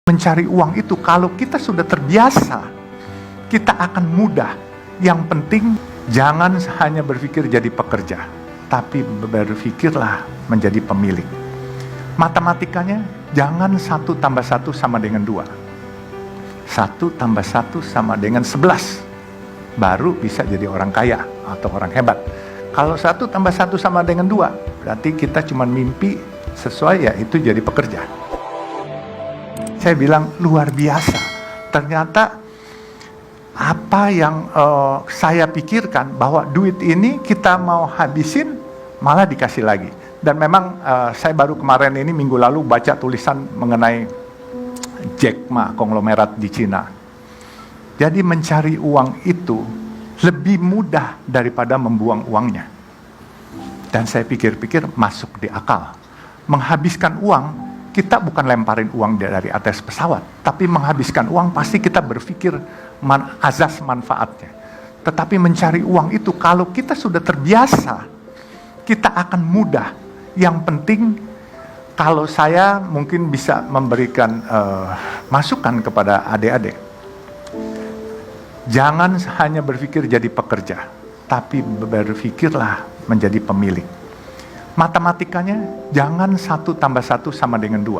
Mencari uang itu kalau kita sudah terbiasa, kita akan mudah. Yang penting jangan hanya berpikir jadi pekerja, tapi berpikirlah menjadi pemilik. Matematikanya jangan 1 tambah 1 sama dengan 2. 1 tambah 1 sama dengan 11. Baru bisa jadi orang kaya atau orang hebat. Kalau 1 tambah 1 sama dengan 2, berarti kita cuma mimpi sesuai ya itu jadi pekerja. Saya bilang luar biasa. Ternyata apa yang saya pikirkan bahwa duit ini kita mau habisin malah dikasih lagi. Dan memang saya baru kemarin ini minggu lalu baca tulisan mengenai Jack Ma konglomerat di Cina. Jadi mencari uang itu lebih mudah daripada membuang uangnya. Dan saya pikir-pikir masuk di akal. Menghabiskan uang, kita bukan lemparin uang dari atas pesawat, tapi menghabiskan uang pasti kita berpikir azas manfaatnya. Tetapi mencari uang itu kalau kita sudah terbiasa, kita akan mudah. Yang penting kalau saya mungkin bisa memberikan masukan kepada adik-adik, jangan hanya berpikir jadi pekerja, tapi berpikirlah menjadi pemilik. Matematikanya jangan 1 tambah 1 sama dengan 2.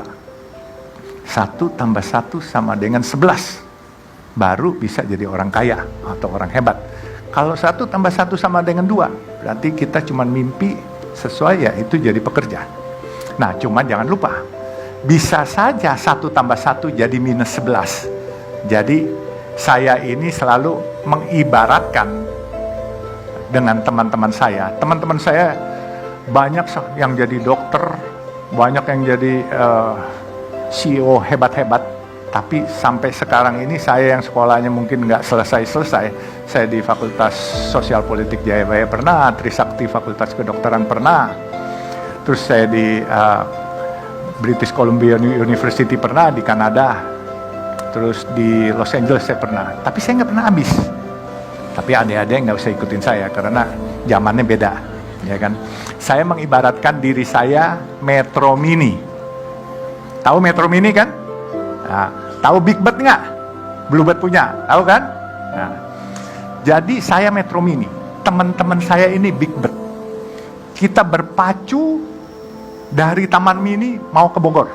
1 tambah 1 sama dengan 11. Baru bisa jadi orang kaya atau orang hebat. Kalau 1 tambah 1 sama dengan 2, berarti kita cuma mimpi sesuai ya itu jadi pekerja. Nah, cuman jangan lupa, bisa saja 1 tambah 1 jadi minus 11. Jadi saya ini selalu mengibaratkan dengan teman-teman saya. Teman-teman saya banyak yang jadi dokter, banyak yang jadi CEO hebat-hebat, tapi sampai sekarang ini saya yang sekolahnya mungkin nggak selesai-selesai. Saya di Fakultas Sosial Politik Jayabaya pernah, Trisakti Fakultas Kedokteran pernah, terus saya di British Columbia University pernah, di Kanada, terus di Los Angeles saya pernah, tapi saya nggak pernah habis. Tapi adik-adik nggak usah ikutin saya karena zamannya beda, ya kan? Saya mengibaratkan diri saya Metro Mini. Tahu Metro Mini kan? Nah, tahu Big Bird nggak? Bluebird punya, tahu kan? Nah, jadi saya Metro Mini, teman-teman saya ini Big Bird. Kita berpacu dari Taman Mini mau ke Bogor.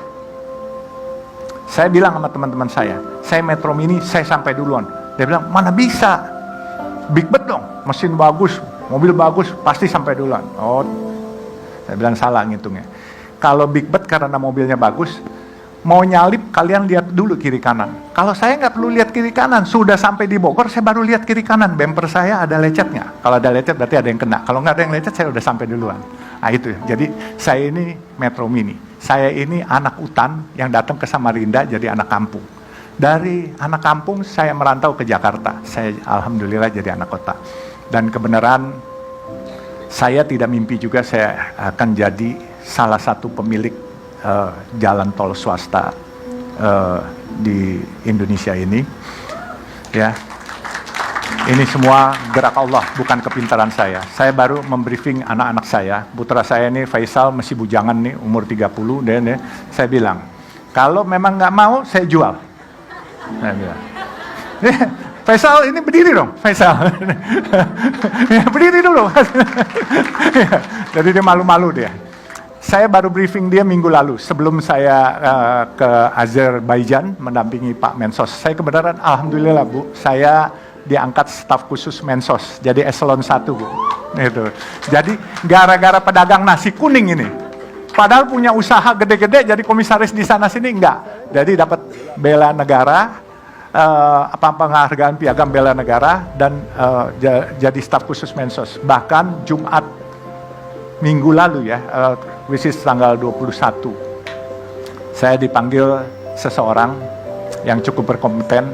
Saya bilang sama teman-teman saya Metro Mini, saya sampai duluan. Dia bilang, mana bisa? Big Bird dong, mesin bagus, mobil bagus, pasti sampai duluan. Oh, saya bilang salah ngitungnya. Kalau Big Bird karena mobilnya bagus, mau nyalip kalian lihat dulu kiri kanan. Kalau saya nggak perlu lihat kiri kanan, sudah sampai di Bogor saya baru lihat kiri kanan. Bumper saya ada lecetnya. Kalau ada lecet berarti ada yang kena. Kalau nggak ada yang lecet saya udah sampai duluan. Nah itu. Jadi saya ini Metro Mini. Saya ini anak hutan yang datang ke Samarinda jadi anak kampung. Dari anak kampung saya merantau ke Jakarta. Saya alhamdulillah jadi anak kota. Dan kebenaran saya tidak mimpi juga saya akan jadi salah satu pemilik jalan tol swasta di Indonesia ini, ya. Ini semua gerak Allah, bukan kepintaran saya. Saya baru membriefing anak-anak saya. Putra saya ini Faisal masih bujangan nih, umur 30, dan ya, saya bilang, kalau memang nggak mau, saya jual. Saya bilang, Faisal ini berdiri dong, Faisal. Ya, berdiri dulu. Jadi dia malu-malu dia. Saya baru briefing dia minggu lalu, sebelum saya ke Azerbaijan mendampingi Pak Mensos. Saya kebenaran, alhamdulillah Bu, saya diangkat staf khusus Mensos, jadi eselon 1 Bu. Itu. Jadi gara-gara pedagang nasi kuning ini, padahal punya usaha gede-gede, jadi komisaris di sana-sini enggak. Jadi dapat bela negara, penghargaan piagam bela negara, dan jadi staf khusus Mensos. Bahkan Jumat minggu lalu ya, which is tanggal 21, saya dipanggil seseorang yang cukup berkompeten,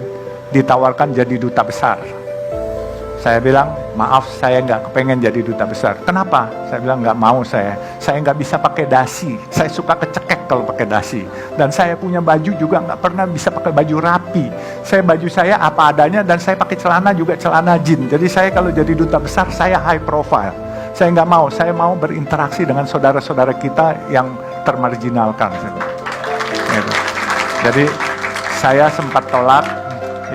ditawarkan jadi duta besar. Saya bilang, maaf saya nggak kepengen jadi duta besar. Kenapa? Saya bilang nggak mau saya nggak bisa pakai dasi, saya suka kecekek kalau pakai dasi. Dan saya punya baju juga nggak pernah bisa pakai baju rapi. Baju saya apa adanya, dan saya pakai celana juga celana jeans. Jadi saya kalau jadi duta besar, saya high profile. Saya nggak mau, saya mau berinteraksi dengan saudara-saudara kita yang termarginalkan. Gitu. Jadi saya sempat tolak,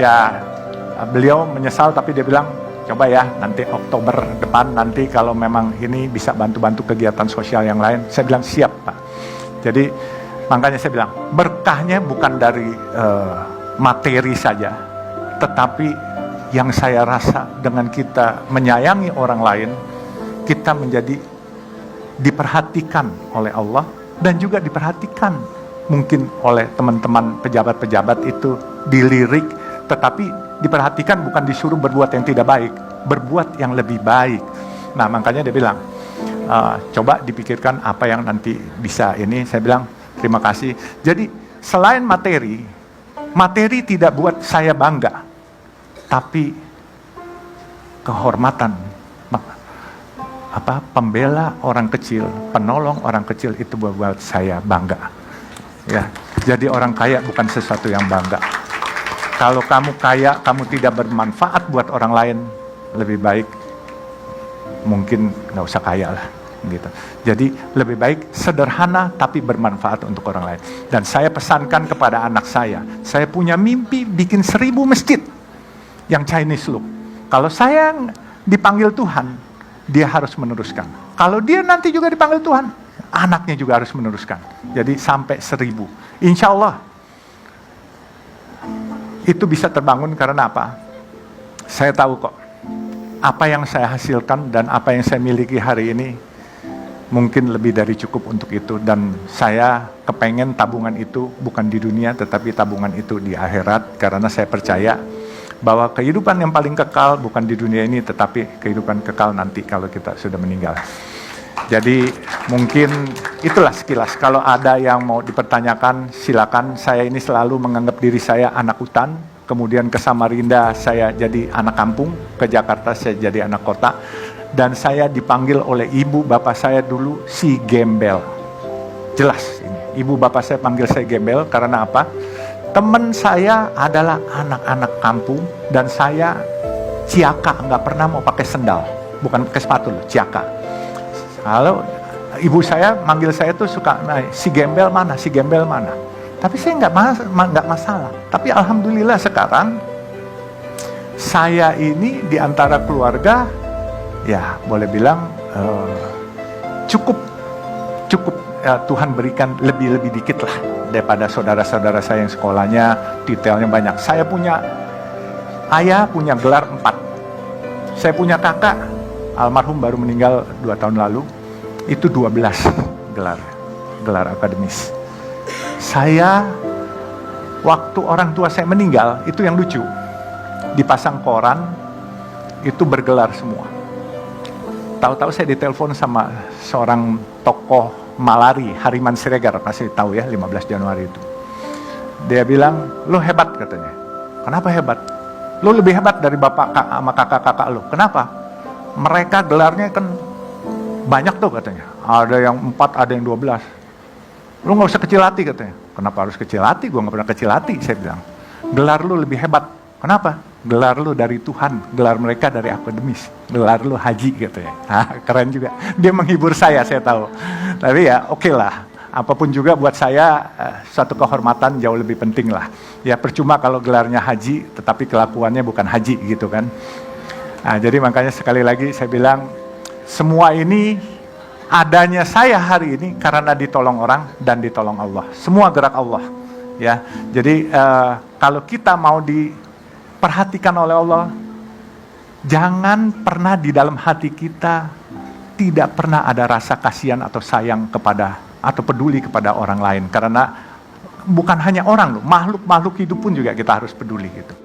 ya beliau menyesal tapi dia bilang, coba ya nanti Oktober depan nanti kalau memang ini bisa bantu-bantu kegiatan sosial yang lain. Saya bilang siap Pak. Jadi makanya saya bilang berkahnya bukan dari materi saja, tetapi yang saya rasa dengan kita menyayangi orang lain, kita menjadi diperhatikan oleh Allah dan juga diperhatikan mungkin oleh teman-teman pejabat-pejabat itu dilirik, tetapi diperhatikan bukan disuruh berbuat yang tidak baik, berbuat yang lebih baik. Nah makanya dia bilang, coba dipikirkan apa yang nanti bisa ini. Saya bilang terima kasih. Jadi selain materi, materi tidak buat saya bangga, tapi kehormatan, pembela orang kecil, penolong orang kecil itu buat saya bangga. Ya, jadi orang kaya bukan sesuatu yang bangga. Kalau kamu kaya, kamu tidak bermanfaat buat orang lain, lebih baik mungkin nggak usah kaya lah, gitu. Jadi lebih baik sederhana tapi bermanfaat untuk orang lain. Dan saya pesankan kepada anak saya punya mimpi bikin 1000 masjid yang Chinese look. Kalau saya dipanggil Tuhan, dia harus meneruskan. Kalau dia nanti juga dipanggil Tuhan, anaknya juga harus meneruskan. Jadi sampai 1000. Insya Allah itu bisa terbangun karena apa? Saya tahu kok, apa yang saya hasilkan dan apa yang saya miliki hari ini mungkin lebih dari cukup untuk itu. Dan saya kepengen tabungan itu bukan di dunia, tetapi tabungan itu di akhirat. Karena saya percaya bahwa kehidupan yang paling kekal bukan di dunia ini, tetapi kehidupan kekal nanti kalau kita sudah meninggal. Jadi mungkin itulah sekilas. Kalau ada yang mau dipertanyakan, silakan. Saya ini selalu menganggap diri saya anak hutan, kemudian ke Samarinda saya jadi anak kampung, ke Jakarta saya jadi anak kota, dan saya dipanggil oleh ibu bapak saya dulu si gembel. Jelas ini, ibu bapak saya panggil saya gembel karena apa? Teman saya adalah anak-anak kampung dan saya ciaka, nggak pernah mau pakai sendal, bukan pakai sepatu loh, ciaka. Kalau ibu saya manggil saya tuh suka, si gembel mana, si gembel mana. Tapi saya nggak masalah. Tapi alhamdulillah sekarang saya ini di antara keluarga, ya boleh bilang cukup Tuhan berikan lebih dikit lah daripada saudara-saudara saya yang sekolahnya detailnya banyak. Saya punya ayah punya gelar 4. Saya punya kakak almarhum baru meninggal 2 tahun lalu, itu 12 gelar akademis. Saya waktu orang tua saya meninggal itu yang lucu, dipasang koran itu bergelar semua. Tahu-tahu saya ditelepon sama seorang tokoh Malari, Hariman Siregar, pasti tahu ya, 15 Januari itu. Dia bilang, lo hebat katanya. Kenapa hebat? Lo lebih hebat dari bapak sama kakak-kakak lo. Kenapa? Mereka gelarnya kan banyak tuh katanya. Ada yang 4, ada yang 12. Lo gak usah kecil hati katanya. Kenapa harus kecil hati? Gue gak pernah kecil hati, saya bilang. Gelar lo lebih hebat. Kenapa? Gelar lu dari Tuhan, gelar mereka dari akademis, gelar lu haji katanya. Keren juga. Dia menghibur saya tahu. Tapi ya oke lah. Apapun juga buat saya suatu kehormatan jauh lebih penting lah. Ya percuma kalau gelarnya haji, tetapi kelakuannya bukan haji gitu kan. Nah, jadi makanya sekali lagi saya bilang, semua ini adanya saya hari ini karena ditolong orang dan ditolong Allah. Semua gerak Allah. Ya, jadi kalau kita mau diperhatikan oleh Allah, jangan pernah di dalam hati kita tidak pernah ada rasa kasihan atau sayang kepada atau peduli kepada orang lain, karena bukan hanya orang loh, makhluk hidup pun juga kita harus peduli gitu.